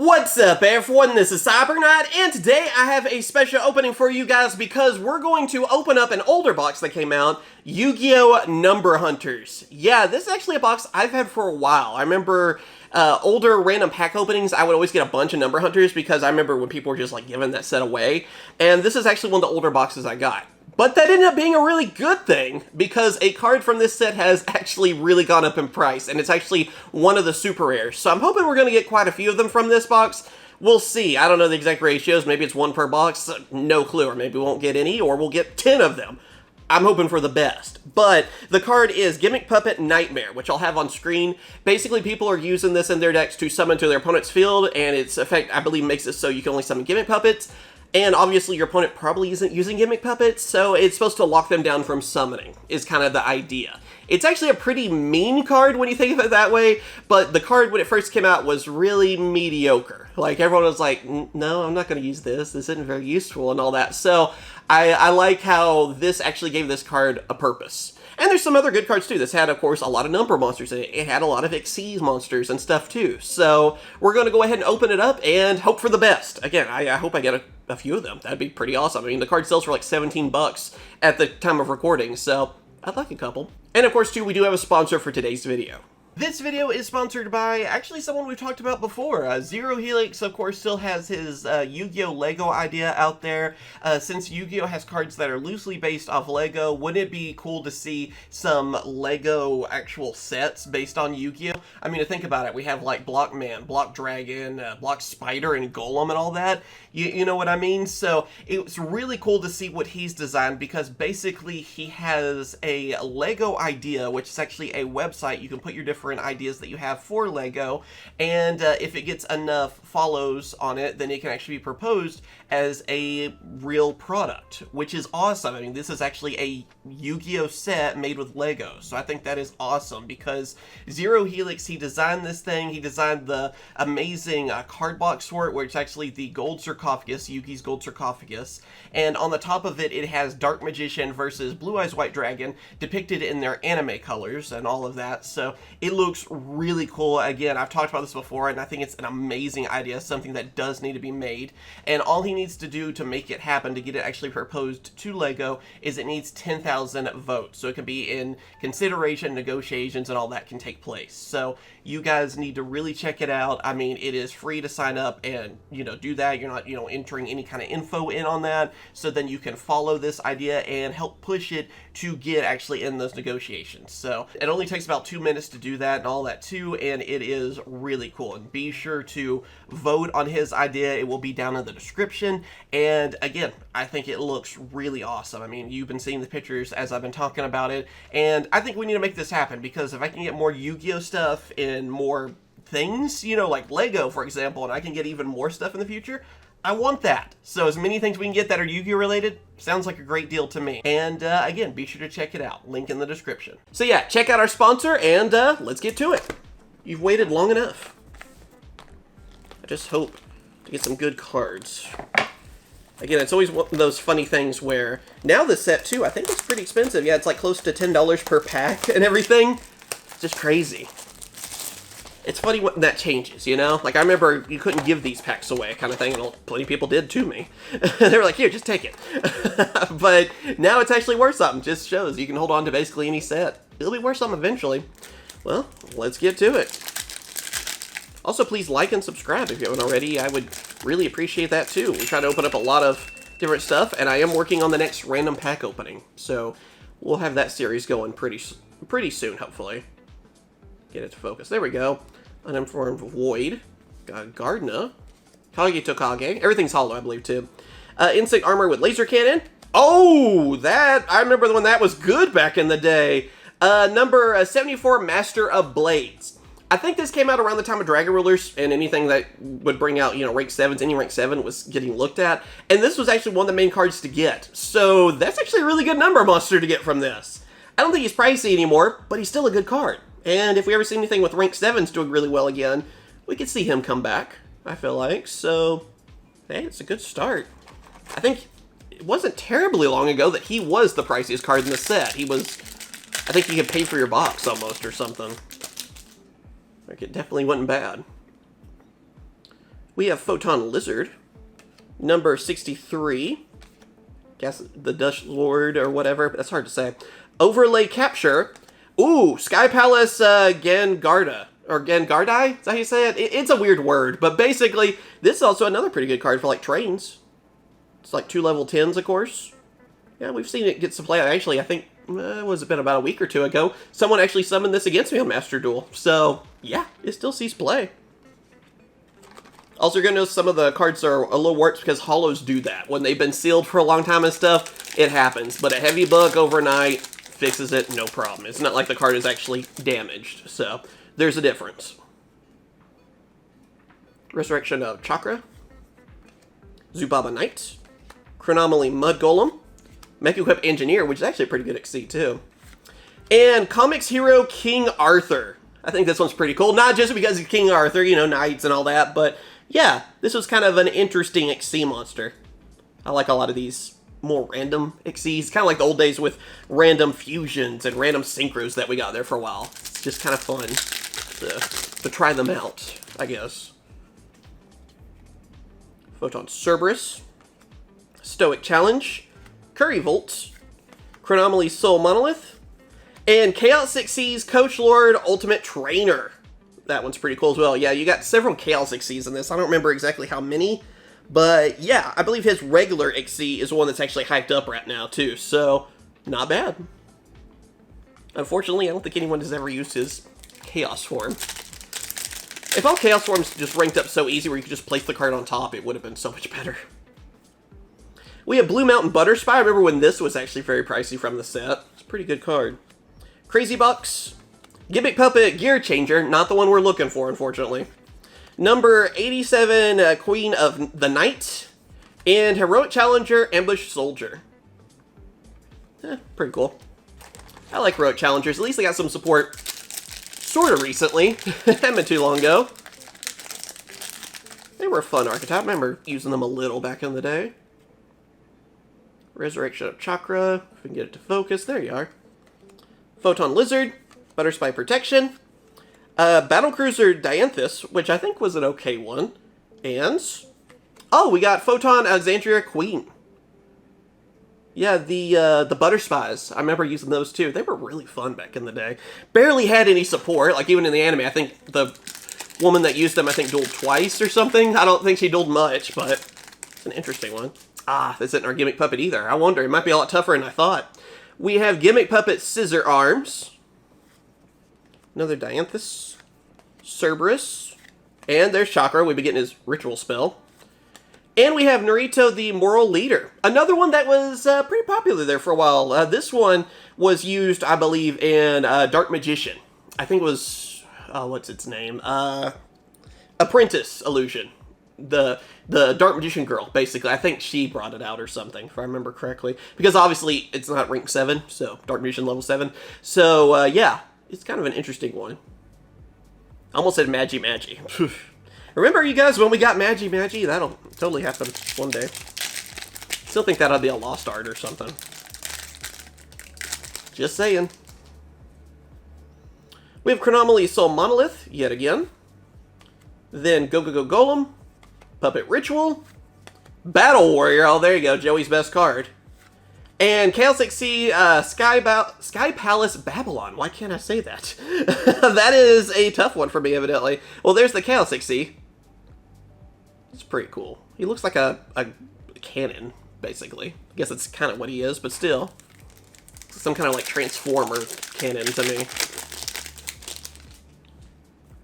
What's up everyone, this is CyberKnight, and today I have a special opening for you guys because we're going to open up an older box that came out, Yu-Gi-Oh! Number Hunters. Yeah, this is actually a box I've had for a while. I remember older random pack openings, I would always get a bunch of Number Hunters because I remember when people were just like giving that set away, and this is actually one of the older boxes I got. But that ended up being a really good thing, because a card from this set has actually really gone up in price, and it's actually one of the super rares. So I'm hoping we're going to get quite a few of them from this box. We'll see. I don't know the exact ratios. Maybe it's one per box. No clue. Or maybe we won't get any, or we'll get 10 of them. I'm hoping for the best. But the card is Gimmick Puppet Nightmare, which I'll have on screen. Basically, people are using this in their decks to summon to their opponent's field, and its effect, I believe, makes it so you can only summon Gimmick Puppets. And obviously your opponent probably isn't using Gimmick Puppets, so it's supposed to lock them down from summoning, is kind of the idea. It's actually a pretty mean card when you think of it that way, but the card when it first came out was really mediocre. Like, everyone was like, no, I'm not going to use this, this isn't very useful and all that. So I like how this actually gave this card a purpose. And there's some other good cards too. This had, of course, a lot of number monsters in it. It had a lot of Xyz monsters and stuff too. So we're going to go ahead and open it up and hope for the best. Again, I hope I get a few of them. That'd be pretty awesome. I mean, the card sells for like 17 bucks at the time of recording, so I'd like a couple. And of course, too, we do have a sponsor for today's video. This video is sponsored by, actually, someone we've talked about before. Zero Helix, of course, still has his Yu-Gi-Oh! Lego idea out there. Since Yu-Gi-Oh! Has cards that are loosely based off Lego, wouldn't it be cool to see some Lego actual sets based on Yu-Gi-Oh! I mean, to think about it, we have, like, Block Man, Block Dragon, Block Spider, and Golem and all that. You know what I mean? So, it's really cool to see what he's designed, because basically he has a Lego idea, which is actually a website you can put your different ideas that you have for Lego, and if it gets enough follows on it, then it can actually be proposed as a real product, which is awesome. I mean, this is actually a Yu-Gi-Oh! Set made with Lego, so I think that is awesome, because Zero Helix, he designed this thing, he designed the amazing card box for it, where it's actually the gold sarcophagus, Yugi's gold sarcophagus, and on the top of it, it has Dark Magician versus Blue Eyes White Dragon depicted in their anime colors and all of that, so it looks really cool. Again, I've talked about this before, and I think it's an amazing idea, something that does need to be made, and all he needs to do to make it happen, to get it actually proposed to Lego, is it needs 10,000 votes, so it can be in consideration, negotiations, and all that can take place. So you guys need to really check it out. I mean, it is free to sign up and, do that. You're not, entering any kind of info in on that, so then you can follow this idea and help push it to get actually in those negotiations. So it only takes about 2 minutes to do that and all that too, and it is really cool. And be sure to vote on his idea. It will be down in the description. And again, I think it looks really awesome. I mean, you've been seeing the pictures as I've been talking about it, and I think we need to make this happen, because if I can get more Yu-Gi-Oh! Stuff and more things, like Lego, for example, and I can get even more stuff in the future, I want that. So as many things we can get that are Yu-Gi-Oh! Related, sounds like a great deal to me. And again, be sure to check it out. Link in the description. So yeah, check out our sponsor, and let's get to it. You've waited long enough. I just hope to get some good cards. Again, it's always one of those funny things where, now this set too, I think it's pretty expensive. Yeah, it's like close to $10 per pack and everything. It's just crazy. It's funny when that changes, Like, I remember you couldn't give these packs away kind of thing, and plenty of people did to me. They were like, here, just take it. But now it's actually worth something. Just shows you can hold on to basically any set. It'll be worth something eventually. Well, let's get to it. Also, please like and subscribe if you haven't already. I would really appreciate that too. We try to open up a lot of different stuff, and I am working on the next random pack opening. So we'll have that series going pretty soon, hopefully. Get it to focus. There we go. Uninformed Void. Got Gardna. Kage Tokage. Everything's hollow, I believe, too. Insect Armor with Laser Cannon. Oh, that! I remember when that was good back in the day. Number 74, Master of Blades. I think this came out around the time of Dragon Rulers, and anything that would bring out, rank 7s, any rank 7 was getting looked at. And this was actually one of the main cards to get. So that's actually a really good number monster to get from this. I don't think he's pricey anymore, but he's still a good card. And if we ever see anything with rank 7s doing really well again, we could see him come back, I feel like. So, hey, it's a good start. I think it wasn't terribly long ago that he was the priciest card in the set. He was, I think you could pay for your box almost or something. Like, it definitely wasn't bad. We have Photon Lizard, number 63. Guess the Dutch Lord or whatever, but that's hard to say. Overlay Capture. Ooh, Sky Palace Gangarda. Or Gangardai? Is that how you say it? It's a weird word, but basically, this is also another pretty good card for, like, trains. It's like 2 level 10s, of course. Yeah, we've seen it get some play. Actually, I think, was it been about a week or two ago, someone actually summoned this against me on Master Duel. So, yeah, it still sees play. Also, you're going to notice some of the cards are a little warped because holos do that. When they've been sealed for a long time and stuff, it happens. But a heavy book overnight fixes it, no problem. It's not like the card is actually damaged. So, there's a difference. Resurrection of Chakra. Zubaba Knight. Chronomaly Mud Golem. Mech-Equip Engineer, which is actually a pretty good XC too. And Comics Hero King Arthur. I think this one's pretty cool. Not just because he's King Arthur, you know, knights and all that, but yeah, this was kind of an interesting XC monster. I like a lot of these more random XCs. Kind of like the old days with random fusions and random synchros that we got there for a while. It's just kind of fun to try them out, I guess. Photon Cerberus. Stoic Challenge. Curry Volt. Chronomaly Soul Monolith. And Chaos 6C's Coach Lord Ultimate Trainer. That one's pretty cool as well. Yeah, you got several Chaos XCs in this. I don't remember exactly how many. But yeah, I believe his regular XC is one that's actually hyped up right now too. So, not bad. Unfortunately, I don't think anyone has ever used his Chaos form. If all Chaos forms just ranked up so easy where you could just place the card on top, it would have been so much better. We have Blue Mountain Butterspy. I remember when this was actually very pricey from the set. It's a pretty good card. Crazy Bucks. Gimmick Puppet Gear Changer. Not the one we're looking for, unfortunately. Number 87, Queen of the Night. And Heroic Challenger, Ambush Soldier. Pretty cool. I like Heroic Challengers. At least they got some support sort of recently. Haven't been too long ago. They were a fun archetype. I remember using them a little back in the day. Resurrection of Chakra. If we can get it to focus. There you are. Photon Lizard. Butterspy Protection. Battlecruiser Dianthus, which I think was an okay one. And... oh, we got Photon Alexandria Queen. Yeah, the Butterspies. I remember using those too. They were really fun back in the day. Barely had any support. Like, even in the anime, I think the woman that used them, I think, dueled twice or something. I don't think she dueled much, but it's an interesting one. Ah, this isn't our Gimmick Puppet either. I wonder. It might be a lot tougher than I thought. We have Gimmick Puppet Scissor Arms. Another Dianthus. Cerberus. And there's Chakra. We've been getting his ritual spell. And we have Naruto the Moral Leader. Another one that was pretty popular there for a while. This one was used, I believe, in Dark Magician. I think it was... what's its name? Apprentice Illusion. The Dark Magician girl, basically. I think she brought it out or something, if I remember correctly. Because obviously, it's not rank 7, so Dark Magician level 7. So, yeah, it's kind of an interesting one. I almost said Magi. Remember, you guys, when we got Magi? That'll totally happen one day. Still think that'll be a lost art or something. Just saying. We have Chronomaly Soul Monolith, yet again. Then Go Golem. Puppet Ritual. Battle Warrior. Oh, there you go. Joey's best card. And Chaos XC Sky Palace Babylon. Why can't I say that? That is a tough one for me, evidently. Well, there's the Chaos XC. It's pretty cool. He looks like a cannon, basically. I guess that's kind of what he is, but still. Some kind of like Transformer cannon to me.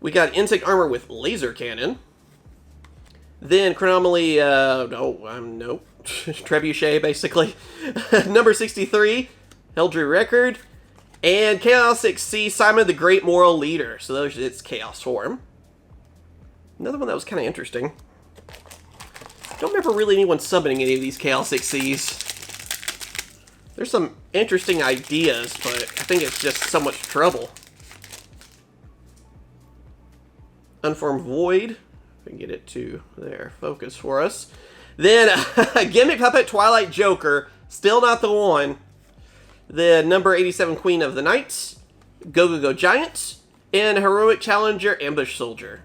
We got Insect Armor with Laser Cannon. Then Chronomaly, no. Trebuchet, basically. Number 63, Heldry Record. And Chaos XC, Simon the Great Moral Leader. So those its Chaos form. Another one that was kind of interesting. Don't remember really anyone summoning any of these Chaos XCs. There's some interesting ideas, but I think it's just so much trouble. Unformed Void. If we can get it to there, focus for us. Then, Gimmick Puppet Twilight Joker. Still not the one. Then, number 87 Queen of the Night. Go Giant. And Heroic Challenger Ambush Soldier.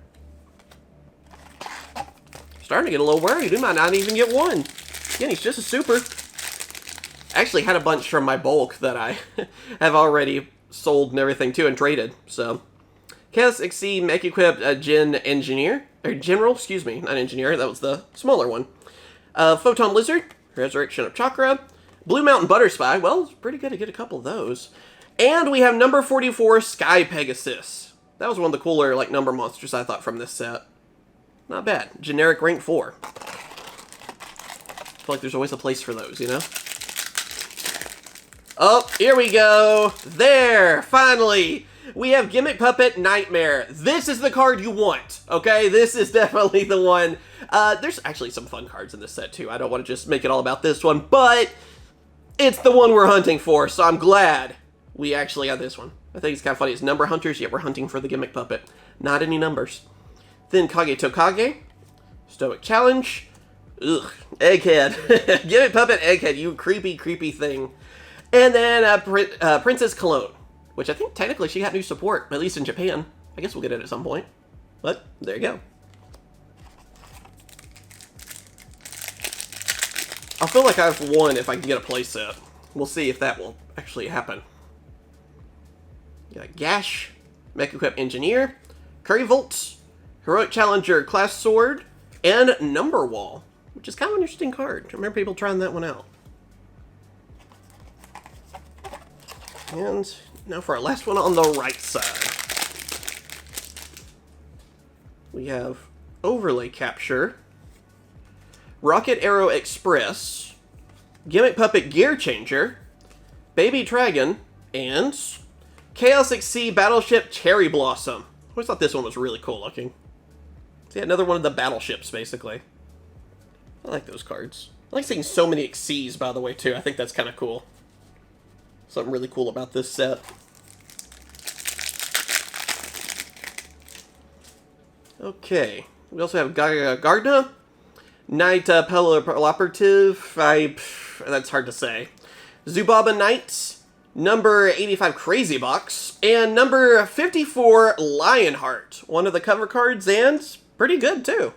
starting to get a little worried. We might not even get one. Again, he's just a super. I actually had a bunch from my bulk that I have already sold and everything too and traded. So, Chaos XC Mech Equipped Gen Engineer, or General, excuse me, not Engineer, that was the smaller one. Photon Lizard, Resurrection of Chakra, Blue Mountain Butter Spy, well, it's pretty good to get a couple of those. And we have number 44 Sky Pegasus. That was one of the cooler like number monsters I thought from this set. Not bad. Generic rank 4. I feel like there's always a place for those, you know? Oh, here we go. There, finally. We have Gimmick Puppet Nightmare. This is the card you want, okay? This is definitely the one. There's actually some fun cards in this set, too. I don't want to just make it all about this one, but it's the one we're hunting for, so I'm glad we actually got this one. I think it's kind of funny. It's number hunters, yet we're hunting for the Gimmick Puppet. Not any numbers. Then Kage Tokage. Stoic Challenge. Ugh. Egghead. Gimmick Puppet Egghead, you creepy, creepy thing. And then Princess Cologne, which I think technically she got new support, at least in Japan. I guess we'll get it at some point. But there you go. I feel like I've won if I can get a playset. We'll see if that will actually happen. Got Gash, Mech Equipped Engineer, Curry Volt, Heroic Challenger Class Sword, and Number Wall, which is kind of an interesting card. I remember people trying that one out. And now for our last one on the right side. We have Overlay Capture, Rocket Arrow Express, Gimmick Puppet Gear Changer, Baby Dragon, and Chaos XC Battleship Cherry Blossom. I always thought this one was really cool looking. See, another one of the battleships, basically. I like those cards. I like seeing so many XCs, by the way, too. I think that's kind of cool. Something really cool about this set. Okay. We also have Gardna, Knight Operative. That's hard to say. Zubaba Knight, number 85 Crazy Box, and number 54 Lionheart. One of the cover cards, and pretty good too.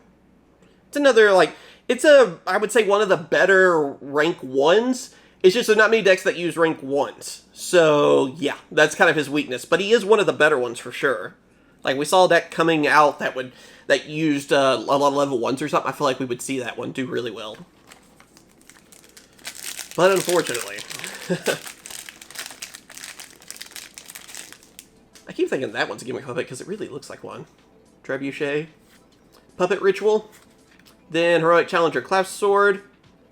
It's another, like, I would say one of the better rank 1s. It's just there's not many decks that use rank 1s. So, yeah, that's kind of his weakness. But he is one of the better ones for sure. Like, we saw a deck coming out that used a lot of level 1s or something. I feel like we would see that one do really well. But unfortunately. I keep thinking that one's a Gimmick Puppet because it really looks like one. Trebuchet. Puppet Ritual. Then Heroic Challenger Class Sword.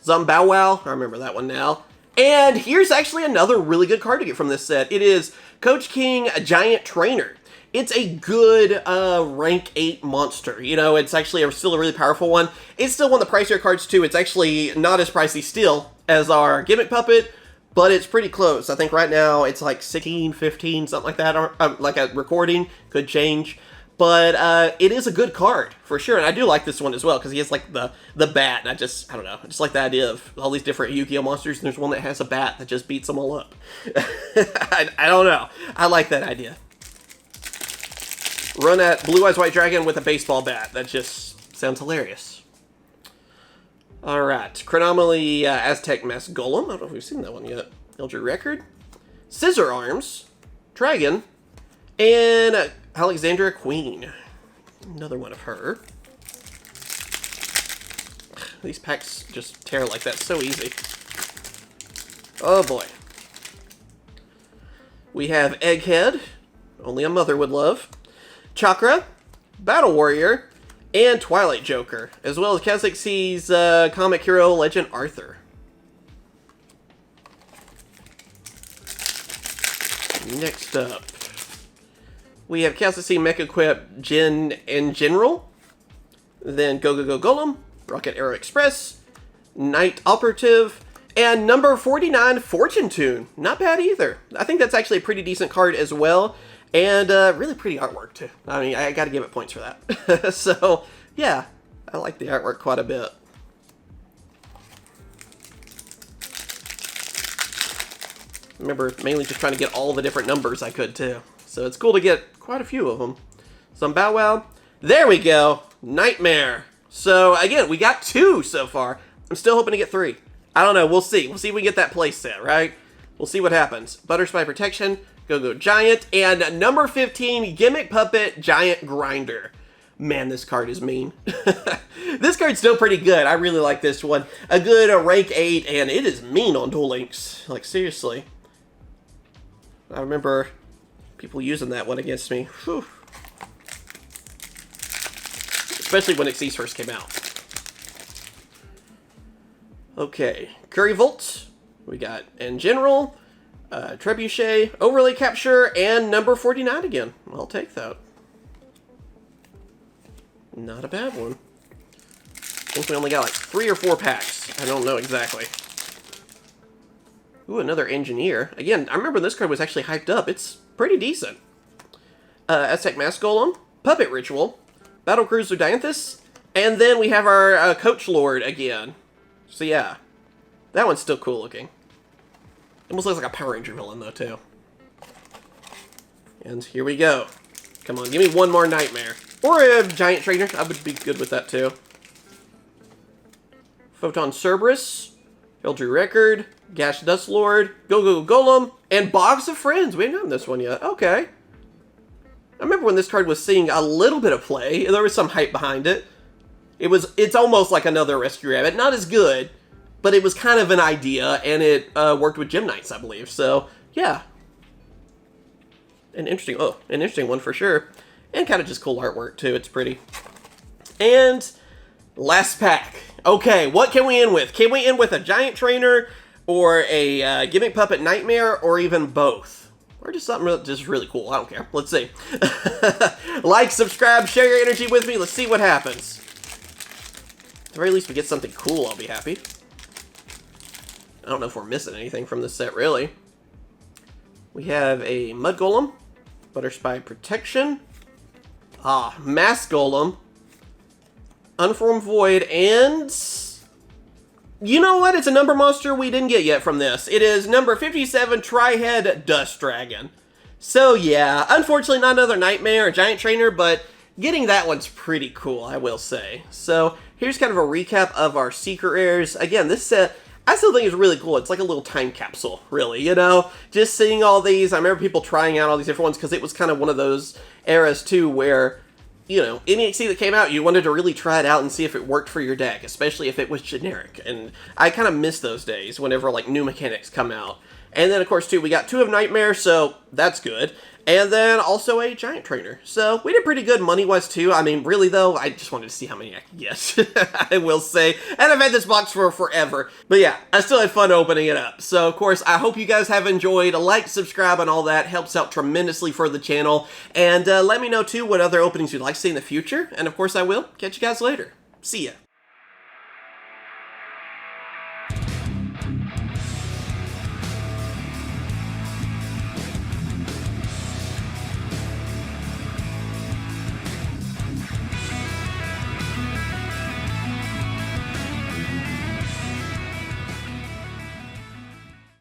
Zumbow-Wow. I remember that one now. And here's actually another really good card to get from this set. It is Coach King Giant Trainer. It's a good rank 8 monster. You know, it's actually still a really powerful one. It's still one of the pricier cards too. It's actually not as pricey still as our Gimmick Puppet, but it's pretty close. I think right now it's like 16, 15, something like that. Or, like a recording, could change. But it is a good card, for sure. And I do like this one as well, because he has, like, the bat. And I don't know. I just like the idea of all these different Yu-Gi-Oh monsters, and there's one that has a bat that just beats them all up. I don't know. I like that idea. Run at Blue Eyes White Dragon with a baseball bat. That just sounds hilarious. Alright. Chronomaly Aztec Mask Golem. I don't know if we've seen that one yet. Eldritch Record. Scissor Arms. Dragon. And Alexandra Queen. Another one of her. These packs just tear like that so easy. Oh boy. We have Egghead. Only a mother would love. Chakra. Battle Warrior. And Twilight Joker. As well as Chaos XC's Comic Hero Legend Arthur. Next up. We have Chaos XC Mech Equipped Gen in General. Then Go Go Go Golem, Rocket Arrow Express, Knight Operative, and number 49 Fortune Tune. Not bad either. I think that's actually a pretty decent card as well. And really pretty artwork too. I mean, I gotta give it points for that. So, yeah, I like the artwork quite a bit. Remember, mainly just trying to get all the different numbers I could too. So it's cool to get quite a few of them. Some Bow Wow. There we go. Nightmare. So again, we got 2 so far. I'm still hoping to get 3. I don't know. We'll see. We'll see if we get that place set, right? We'll see what happens. Butterfly Protection, Go-Go Giant, and number 15, Gimmick Puppet Giant Grinder. Man, this card is mean. This card's still pretty good. I really like this one. A good rank 8, and it is mean on Duel Links. Like, seriously. I remember people using that one against me. Whew. Especially when Xyz first came out. Okay, Curry Volt. We got In General, Trebuchet, Overlay Capture, and number 49 again. I'll take that. Not a bad one. I think we only got like 3 or 4 packs. I don't know exactly. Ooh, another Engineer. Again, I remember this card was actually hyped up. It's pretty decent. Aztec Mask Golem, Puppet Ritual, Battle Cruiser Dianthus, and then we have our Coach Lord again. So yeah, that one's still cool looking. Almost looks like a Power Ranger villain though too. And here we go. Come on, give me one more Nightmare. Or a Giant Trainer, I would be good with that too. Photon Cerberus, Eldritch Record, Gash Dust Lord, Go-Go Golem, and Box of Friends. We haven't gotten this one yet. Okay. I remember when this card was seeing a little bit of play. There was some hype behind it. It's almost like another Rescue Rabbit. Not as good, but it was kind of an idea, and it worked with Gem Knights, I believe. So, yeah. An interesting one for sure. And kind of just cool artwork, too. It's pretty. And last pack. Okay, what can we end with? Can we end with a Giant Trainer, or a Gimmick Puppet Nightmare, or even both? Or just something just really cool. I don't care. Let's see. Like, subscribe, share your energy with me. Let's see what happens. At the very least, we get something cool, I'll be happy. I don't know if we're missing anything from this set, really. We have a Mud Golem, Butterspy Protection, Mask Golem, Unformed Void, and you know what? It's a number monster we didn't get yet from this. It is number 57, Tri-Head Dust Dragon. So yeah, unfortunately not another Nightmare or Giant Trainer, but getting that one's pretty cool, I will say. So here's kind of a recap of our Secret Rares. Again, this set, I still think it's really cool. It's like a little time capsule, really, you know? Just seeing all these, I remember people trying out all these different ones because it was kind of one of those eras too where, you know, any XC that came out, you wanted to really try it out and see if it worked for your deck, especially if it was generic. And I kind of miss those days whenever, like, new mechanics come out. And then, of course, too, we got 2 of Nightmare, so that's good. And then also a Giant Trainer. So we did pretty good money-wise, too. I mean, really, though, I just wanted to see how many I could get, I will say. And I've had this box for forever. But yeah, I still had fun opening it up. So, of course, I hope you guys have enjoyed. Like, subscribe, and all that helps out tremendously for the channel. And let me know, too, what other openings you'd like to see in the future. And, of course, I will. Catch you guys later. See ya.